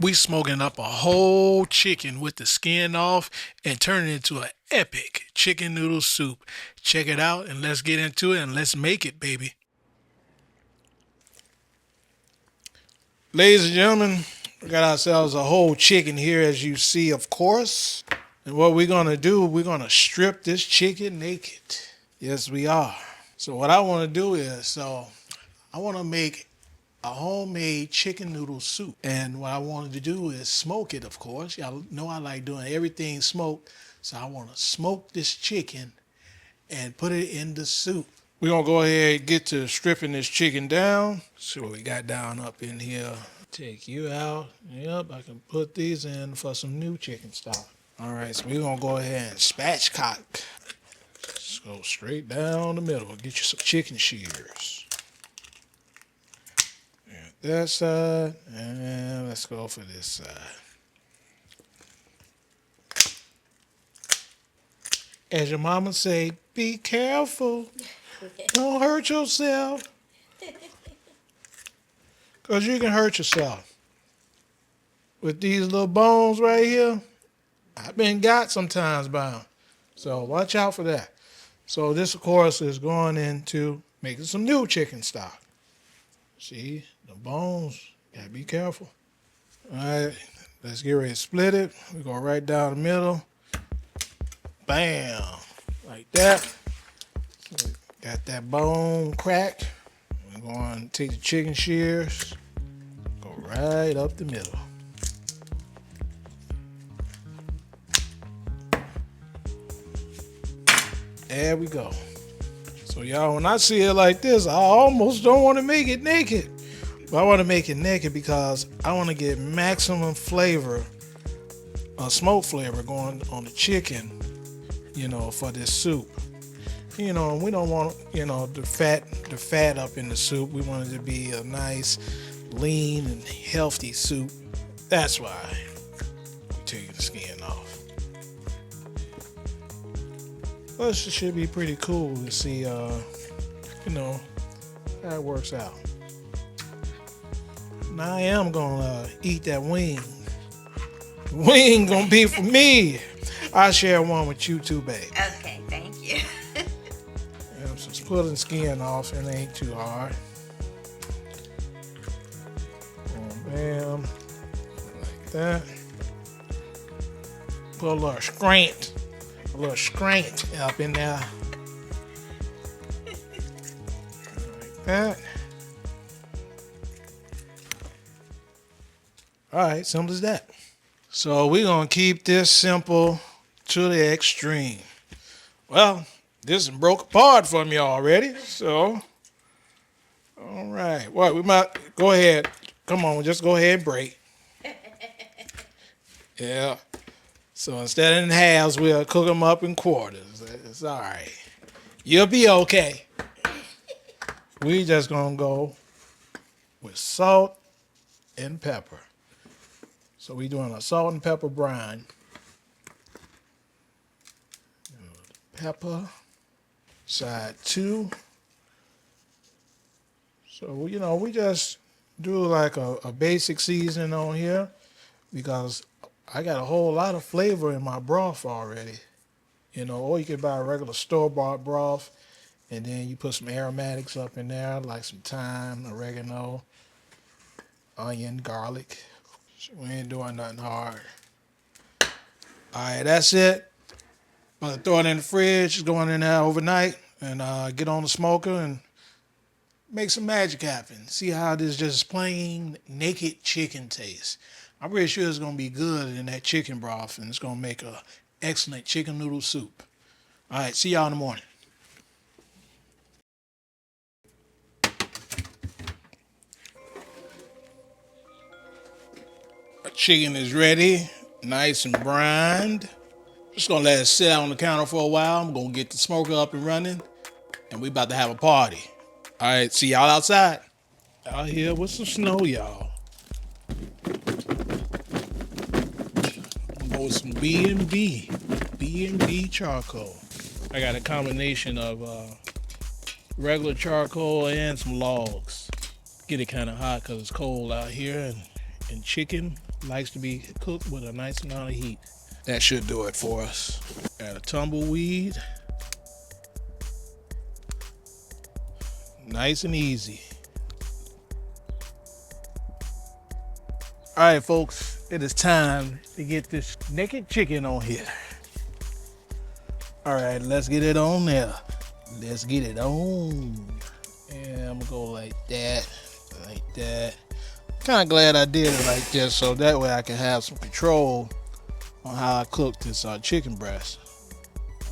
We smoking up a whole chicken with the skin off and turning it into an epic chicken noodle soup. Check it out and let's get into it and let's make it, baby. Ladies and gentlemen, we got ourselves a whole chicken here, as you see, of course. And what we're gonna do, we're gonna strip this chicken naked. Yes, we are. So what I want to do is, I want to make a homemade chicken noodle soup. And what I wanted to do is smoke it, of course. Y'all know I like doing everything smoked. So I want to smoke this chicken and put it in the soup. We're going to go ahead and get to stripping this chicken down. See what we got down up in here. Take you out. Yep, I can put these in for some new chicken stock. All right, so we're going to go ahead and spatchcock. Just go straight down the middle. Get you some chicken shears. That side, and let's go for this side. As your mama say, be careful. Don't hurt yourself. Because you can hurt yourself. With these little bones right here, I've been got sometimes by them. So watch out for that. So this, of course, is going into making some new chicken stock. See, the bones, gotta be careful. All right, let's get ready to split it. We go right down the middle. Bam, like that. So got that bone cracked. We're going to take the chicken shears, go right up the middle. There we go. So y'all, when I see it like this, I almost don't want to make it naked. But I want to make it naked because I want to get maximum flavor, smoke flavor going on the chicken, for this soup. We don't want, the fat up in the soup. We want it to be a nice, lean and healthy soup. That's why we're taking the skin off. Plus, it should be pretty cool to see, how it works out. Now I am gonna eat that wing. The wing gonna be for me. I'll share one with you too, babe. Okay, thank you. So just pulling the skin off, it ain't too hard. Bam, like that. Put a little scrant up in there. Like that. All right, simple as that. So we're going to keep this simple to the extreme. Well, this broke apart for me already, so. All right. Well, we might go ahead. Come on, just go ahead and break. Yeah. So instead of in halves, we'll cook them up in quarters. It's all right. You'll be okay. We just going to go with salt and pepper. So we're doing a salt and pepper brine. Pepper, side 2. So, we just do like a basic seasoning on here because I got a whole lot of flavor in my broth already. Or you could buy a regular store-bought broth and then you put some aromatics up in there like some thyme, oregano, onion, garlic. We ain't doing nothing hard. All right, that's it. I'm going to throw it in the fridge. It's going in there overnight. And get on the smoker and make some magic happen. See how this just plain naked chicken tastes. I'm pretty sure it's going to be good in that chicken broth. And it's going to make an excellent chicken noodle soup. All right, see y'all in the morning. Our chicken is ready, nice and brined. Just gonna let it sit out on the counter for a while. I'm gonna get the smoker up and running, and we about to have a party. All right, see y'all outside. Out here with some snow, y'all. I'm gonna go with some B&B charcoal. I got a combination of regular charcoal and some logs. Get it kind of hot because it's cold out here, and chicken likes to be cooked with a nice amount of heat. That should do it for us. Add a tumbleweed. Nice and easy. All right, folks, it is time to get this naked chicken on here. All right, let's get it on there. Let's get it on. And I'm gonna go like that, like that. Kind of glad I did it like this, so that way I can have some control on how I cook this chicken breast.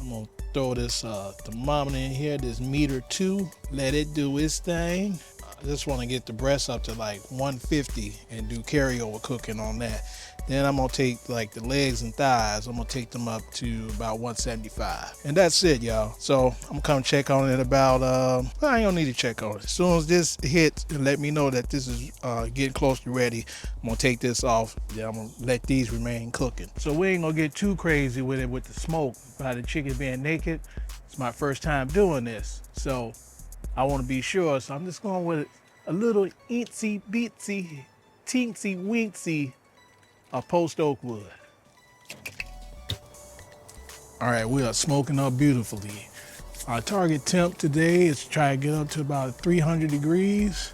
I'm gonna throw this thermometer in here, this meter 2, let it do its thing. I just want to get the breast up to like 150 and do carryover cooking on that. Then I'm gonna take like the legs and thighs, I'm gonna take them up to about 175. And that's it, y'all. So I'm gonna come check on it about, I ain't gonna need to check on it. As soon as this hits and let me know that this is getting close to ready, I'm gonna take this off. Then I'm gonna let these remain cooking. So we ain't gonna get too crazy with it with the smoke. By the chicken being naked, it's my first time doing this. So I wanna be sure, so I'm just going with a little itsy bitsy, teensy weensy of post oak wood. All right, we are smoking up beautifully. Our target temp today is to try to get up to about 300 degrees,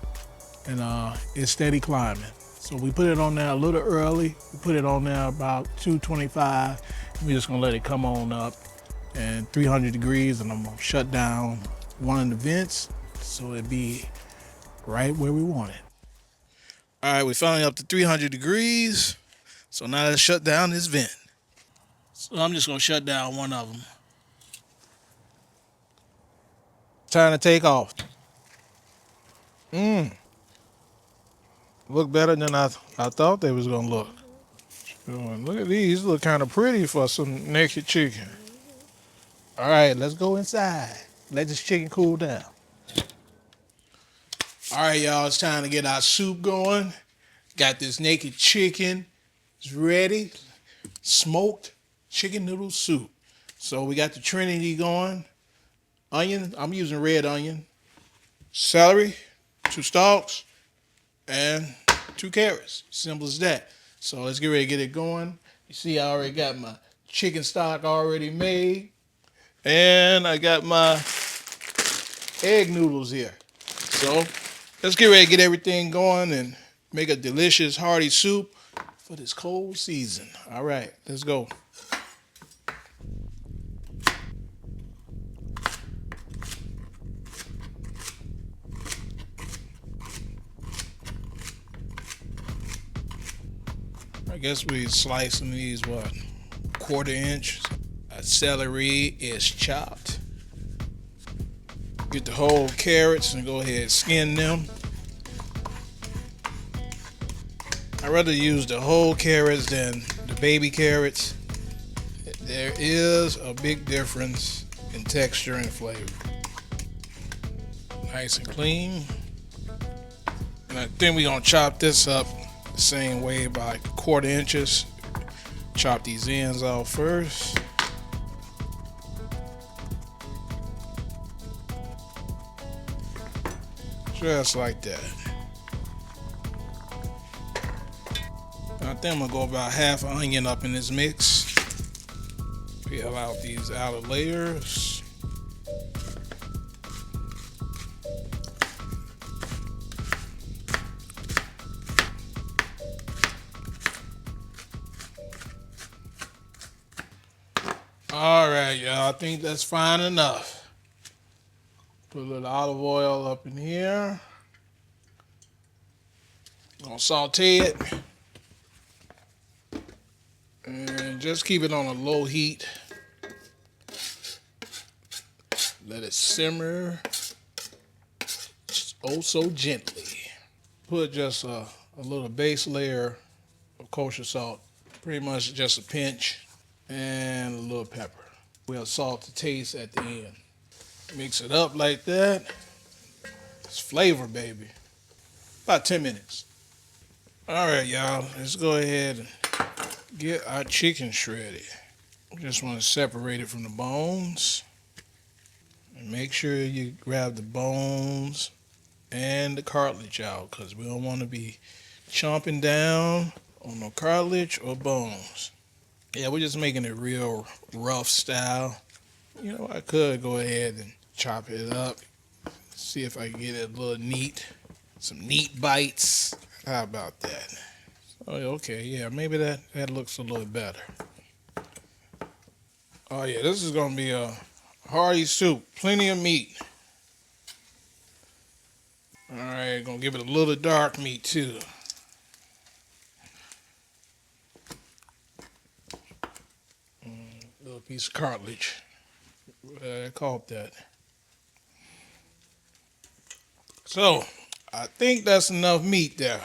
and it's steady climbing. So we put it on there a little early. We put it on there about 225. We're just gonna let it come on up and 300 degrees, and I'm gonna shut down one of the vents so it be right where we want it. All right, we're finally up to 300 degrees. So now let's shut down this vent. So I'm just gonna shut down one of them. Time to take off. Look better than I thought they was gonna look. Look at these, look kind of pretty for some naked chicken. All right, let's go inside. Let this chicken cool down. All right, y'all, it's time to get our soup going. Got this naked chicken. It's ready. Smoked chicken noodle soup. So we got the Trinity going. Onion, I'm using red onion. Celery, 2 stalks, and 2 carrots. Simple as that. So let's get ready to get it going. You see, I already got my chicken stock already made. And I got my egg noodles here. So let's get ready to get everything going and make a delicious hearty soup for this cold season. All right, let's go. I guess we slicing these, what, 1/4 inch. Celery is chopped. Get the whole carrots and go ahead and skin them. I'd rather use the whole carrots than the baby carrots. There is a big difference in texture and flavor. Nice and clean. And I think we're gonna chop this up the same way by like 1/4 inches. Chop these ends off first. Just like that. I think I'm gonna go about 1/2 onion up in this mix. Peel out these outer layers. All right, y'all, I think that's fine enough. Put a little olive oil up in here. Gonna saute it. And just keep it on a low heat. Let it simmer oh so gently. Put just a little base layer of kosher salt. Pretty much just a pinch. And a little pepper. We'll salt to taste at the end. Mix it up like that. It's flavor, baby. About 10 minutes. All right, y'all. Let's go ahead and get our chicken shredded. Just want to separate it from the bones. And make sure you grab the bones and the cartilage out, because we don't want to be chomping down on no cartilage or bones. Yeah, we're just making it real rough style. You know, I could go ahead and chop it up, see if I can get it a little neat. Some neat bites. How about that? Oh, okay, yeah, maybe that looks a little better. Oh yeah, this is gonna be a hearty soup. Plenty of meat. All right, gonna give it a little dark meat too. Little piece of cartilage. I caught that. So, I think that's enough meat there.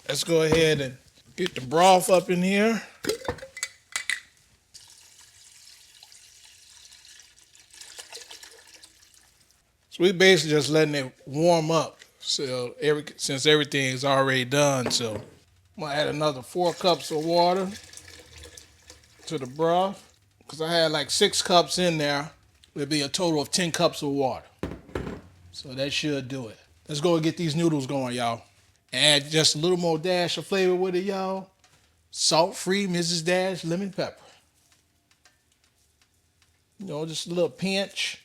Let's go ahead and get the broth up in here. So we basically just letting it warm up. So since everything is already done, so I'm gonna add another 4 cups of water to the broth. Because I had like 6 cups in there. It'll be a total of 10 cups of water. So that should do it. Let's go and get these noodles going, y'all. Add just a little more dash of flavor with it, y'all. Salt-free Mrs. Dash lemon pepper. You know, just a little pinch.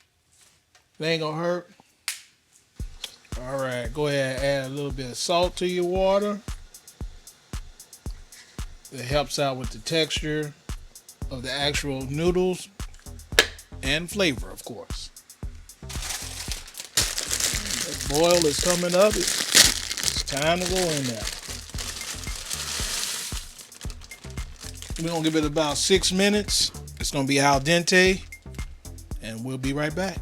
It ain't gonna hurt. All right, go ahead and add a little bit of salt to your water. It helps out with the texture of the actual noodles and flavor, of course. The boil is coming up. It's time to go in there. We're gonna give it about 6 minutes. It's gonna be al dente, and we'll be right back.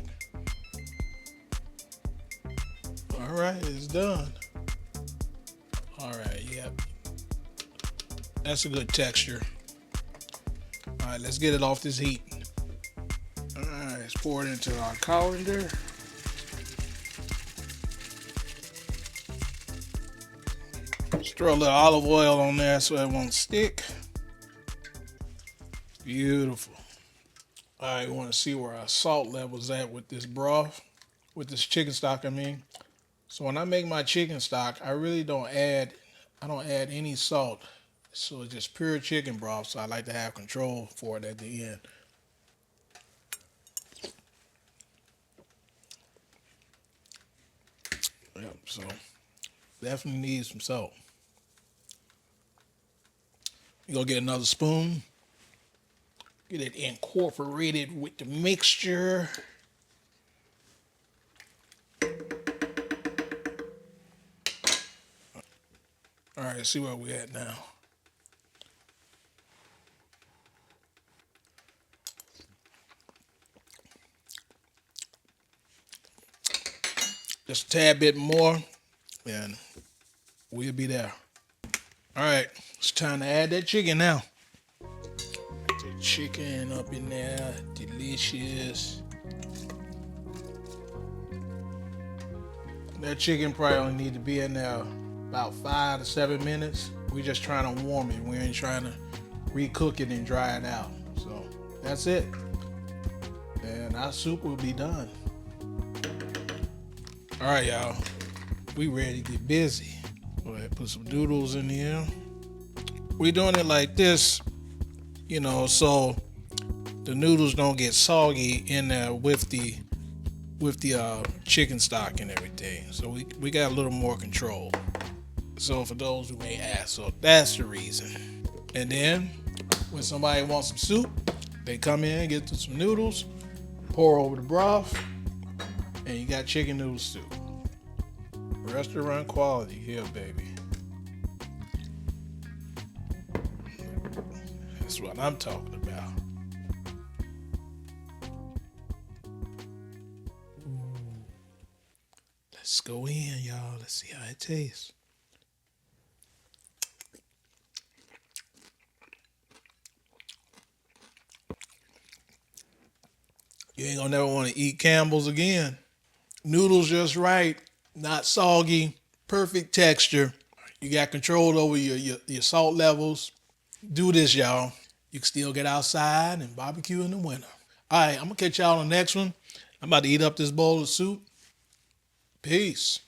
All right, it's done. All right, yep. That's a good texture. All right, let's get it off this heat. All right, let's pour it into our colander. Just throw a little olive oil on there so it won't stick. Beautiful. All right, we want to see where our salt level's at with this broth, with this chicken stock, I mean. So when I make my chicken stock, I don't add any salt. So it's just pure chicken broth. So I like to have control for it at the end. Yep, so definitely need some salt. You go get another spoon. Get it incorporated with the mixture. All right, let's see where we at now. Just a tad bit more, and we'll be there. All right, it's time to add that chicken now. The chicken up in there, delicious. That chicken probably only need to be in there about 5 to 7 minutes. We're just trying to warm it. We ain't trying to recook it and dry it out. So that's it. And our soup will be done. All right, y'all. We ready to get busy. Go ahead, put some noodles in here. We're doing it like this, you know, so the noodles don't get soggy in there with the chicken stock and everything. So we got a little more control. So for those who may ask, so that's the reason. And then when somebody wants some soup, they come in, get some noodles, pour over the broth, and you got chicken noodle soup. Restaurant quality here, baby. That's what I'm talking about. Let's go in, y'all. Let's see how it tastes. You ain't gonna never want to eat Campbell's again. Noodles just right, not soggy, perfect texture. You got control over your salt levels. Do this, y'all. You can still get outside and barbecue in the winter. All right, I'm gonna catch y'all on the next one. I'm about to eat up this bowl of soup. Peace.